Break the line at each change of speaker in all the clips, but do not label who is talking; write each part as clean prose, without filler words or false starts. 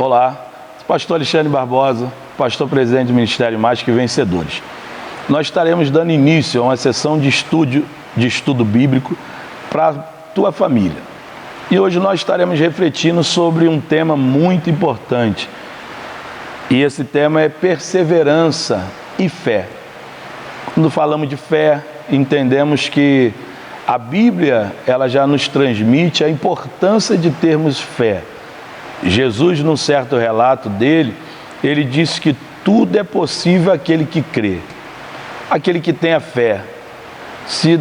Olá, pastor Alexandre Barbosa, pastor presidente do Ministério Mais Que Vencedores. Nós estaremos dando início a uma sessão de estudo bíblico para a tua família. E hoje nós estaremos refletindo sobre um tema muito importante. E esse tema é perseverança e fé. Quando falamos de fé, entendemos que a Bíblia ela já nos transmite a importância de termos fé. Jesus, num certo relato dele, ele disse que tudo é possível àquele que crê, aquele que tem a fé. Se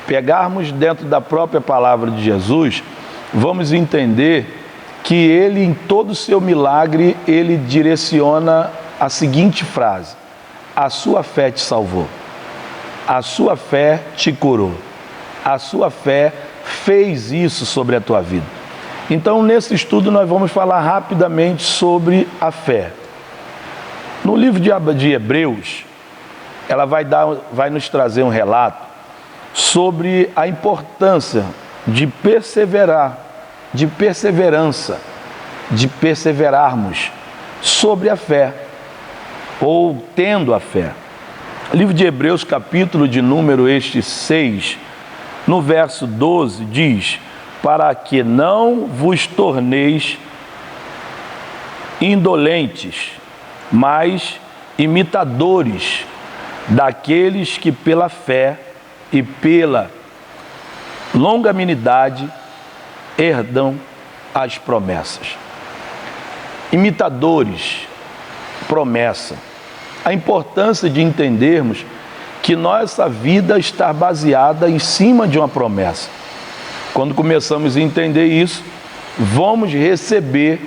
pegarmos dentro da própria palavra de Jesus, vamos entender que ele, em todo o seu milagre, ele direciona a seguinte frase: a sua fé te salvou, a sua fé te curou, a sua fé fez isso sobre a tua vida. Então, nesse estudo, nós vamos falar rapidamente sobre a fé. No livro de Hebreus, ela vai nos trazer um relato sobre a importância de perseverar, de perseverança, de perseverarmos sobre a fé, ou tendo a fé. O livro de Hebreus, capítulo de número 6, no verso 12, diz: para que não vos torneis indolentes, mas imitadores daqueles que pela fé e pela longanimidade herdam as promessas. Imitadores, promessa. A importância de entendermos que nossa vida está baseada em cima de uma promessa. Quando começamos a entender isso, vamos receber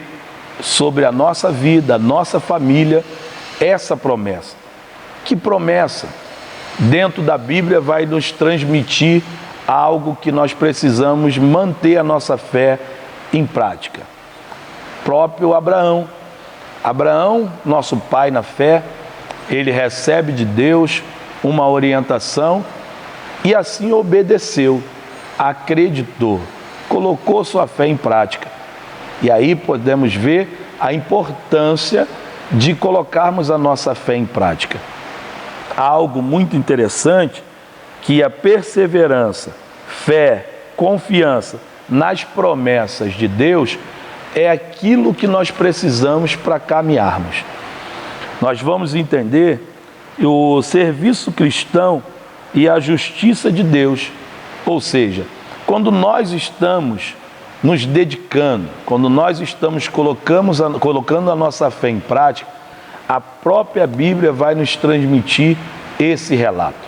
sobre a nossa vida, a nossa família, essa promessa. Que promessa? Dentro da Bíblia vai nos transmitir algo que nós precisamos manter a nossa fé em prática. Próprio Abraão, nosso pai na fé, ele recebe de Deus uma orientação e assim obedeceu. Acreditou, colocou sua fé em prática. E aí podemos ver a importância de colocarmos a nossa fé em prática. Algo muito interessante, que a perseverança, fé, confiança nas promessas de Deus é aquilo que nós precisamos para caminharmos. Nós vamos entender o serviço cristão e a justiça de Deus. Ou seja, quando nós estamos nos dedicando, quando nós estamos colocando a nossa fé em prática, a própria Bíblia vai nos transmitir esse relato.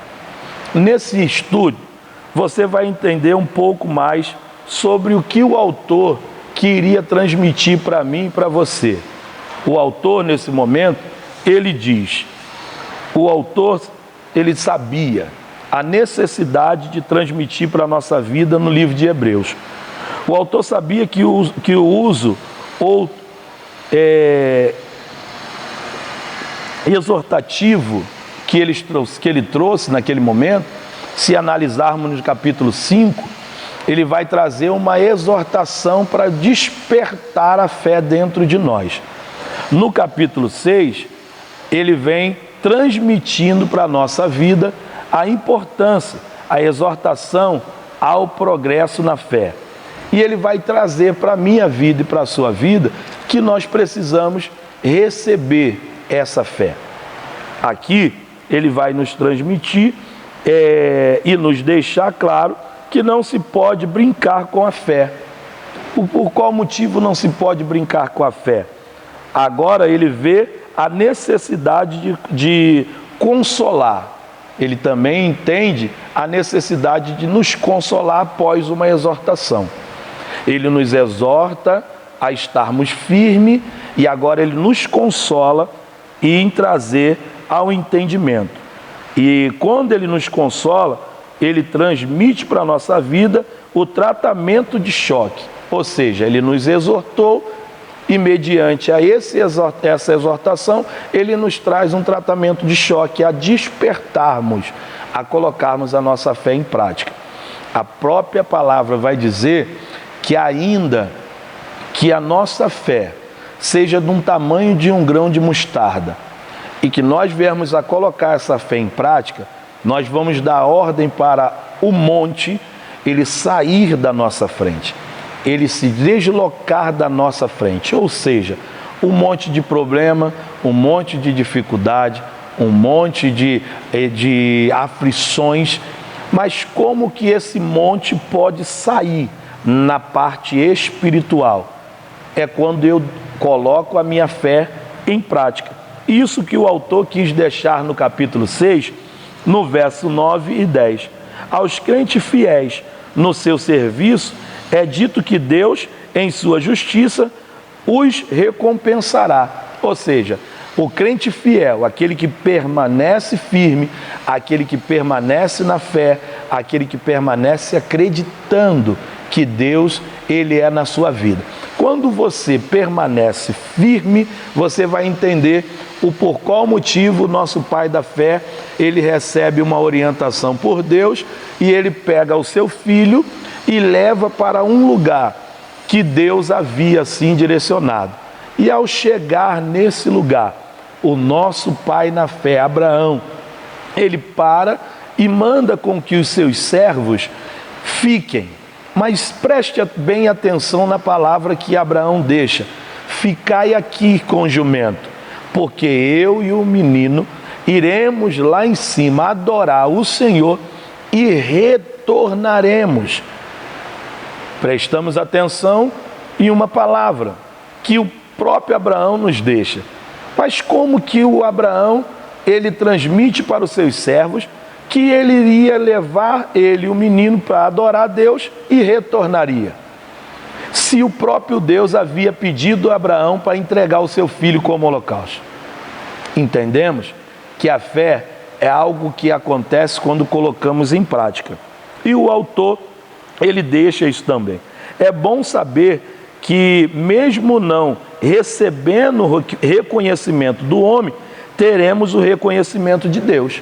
Nesse estudo, você vai entender um pouco mais sobre o que o autor queria transmitir para mim e para você. O autor, nesse momento, ele diz, ele sabia a necessidade de transmitir para a nossa vida no livro de Hebreus. O autor sabia que o uso ou exortativo que ele trouxe naquele momento, se analisarmos no capítulo 5, ele vai trazer uma exortação para despertar a fé dentro de nós. No capítulo 6, ele vem transmitindo para a nossa vida a importância, a exortação ao progresso na fé. E ele vai trazer para a minha vida e para a sua vida que nós precisamos receber essa fé. Aqui ele vai nos transmitir e nos deixar claro que não se pode brincar com a fé. Por qual motivo não se pode brincar com a fé? Agora ele vê a necessidade de consolar. Ele também entende a necessidade de nos consolar após uma exortação. Ele nos exorta a estarmos firmes e agora ele nos consola em trazer ao entendimento. E quando ele nos consola, ele transmite para a nossa vida o tratamento de choque. Ou seja, ele nos exortou e mediante essa exortação, ele nos traz um tratamento de choque, a despertarmos, a colocarmos a nossa fé em prática. A própria palavra vai dizer que ainda que a nossa fé seja de um tamanho de um grão de mostarda, e que nós viemos a colocar essa fé em prática, nós vamos dar ordem para o monte ele sair da nossa frente, ele se deslocar da nossa frente, ou seja, um monte de problema, um monte de dificuldade, um monte de aflições, mas como que esse monte pode sair na parte espiritual? É quando eu coloco a minha fé em prática. Isso que o autor quis deixar no capítulo 6, no verso 9 e 10. Aos crentes fiéis no seu serviço, é dito que Deus, em sua justiça, os recompensará. Ou seja, o crente fiel, aquele que permanece firme, aquele que permanece na fé, aquele que permanece acreditando que Deus, ele é na sua vida. Quando você permanece firme, você vai entender por qual motivo o nosso pai da fé, ele recebe uma orientação por Deus e ele pega o seu filho e leva para um lugar que Deus havia assim direcionado. E ao chegar nesse lugar, o nosso pai na fé, Abraão, ele para e manda com que os seus servos fiquem. Mas preste bem atenção na palavra que Abraão deixa: ficai aqui com o jumento, porque eu e o menino iremos lá em cima adorar o Senhor e retornaremos. Prestamos atenção em uma palavra que o próprio Abraão nos deixa. Mas como que o Abraão, ele transmite para os seus servos que ele iria levar ele, o menino, para adorar a Deus e retornaria? Se o próprio Deus havia pedido a Abraão para entregar o seu filho como holocausto. Entendemos que a fé é algo que acontece quando colocamos em prática. E o autor, ele deixa isso também. É bom saber que mesmo não recebendo o reconhecimento do homem, teremos o reconhecimento de Deus.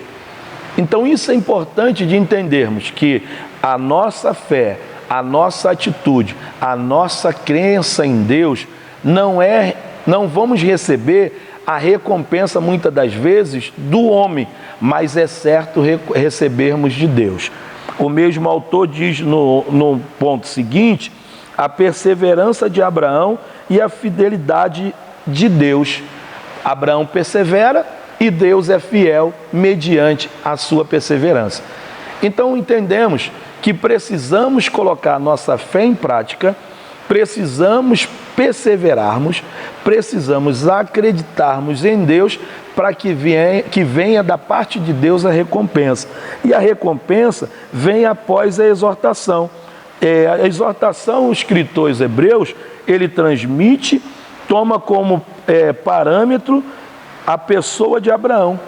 Então isso é importante de entendermos, que a nossa fé, a nossa atitude, a nossa crença em Deus, não vamos receber a recompensa muitas das vezes do homem, mas é certo recebermos de Deus. O mesmo autor diz no ponto seguinte: a perseverança de Abraão e a fidelidade de Deus. Abraão persevera e Deus é fiel mediante a sua perseverança. Então entendemos que precisamos colocar nossa fé em prática, precisamos perseverarmos, precisamos acreditarmos em Deus para que venha da parte de Deus a recompensa. E a recompensa vem após a exortação. A exortação, o escritor aos Hebreus, ele transmite, toma como parâmetro a pessoa de Abraão.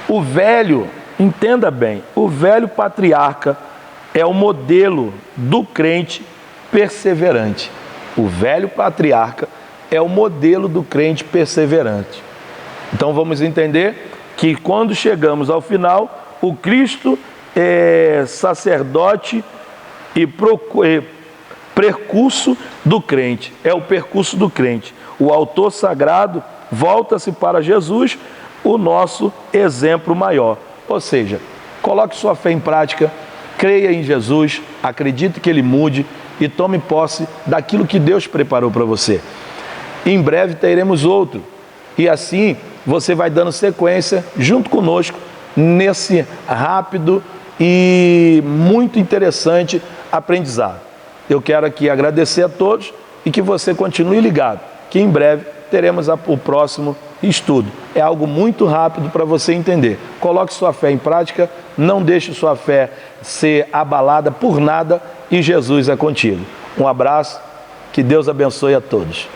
O velho, entenda bem, o velho patriarca é o modelo do crente perseverante. O velho patriarca é o modelo do crente perseverante. Então vamos entender que quando chegamos ao final, o Cristo é sacerdote e percurso do crente, é o percurso do crente. O autor sagrado volta-se para Jesus, o nosso exemplo maior. Ou seja, coloque sua fé em prática, creia em Jesus, acredite que Ele mude e tome posse daquilo que Deus preparou para você. Em breve teremos outro, e assim você vai dando sequência junto conosco nesse rápido e muito interessante aprendizado. Eu quero aqui agradecer a todos e que você continue ligado, que em breve teremos o próximo estudo. É algo muito rápido para você entender. Coloque sua fé em prática, não deixe sua fé ser abalada por nada e Jesus é contigo. Um abraço, que Deus abençoe a todos.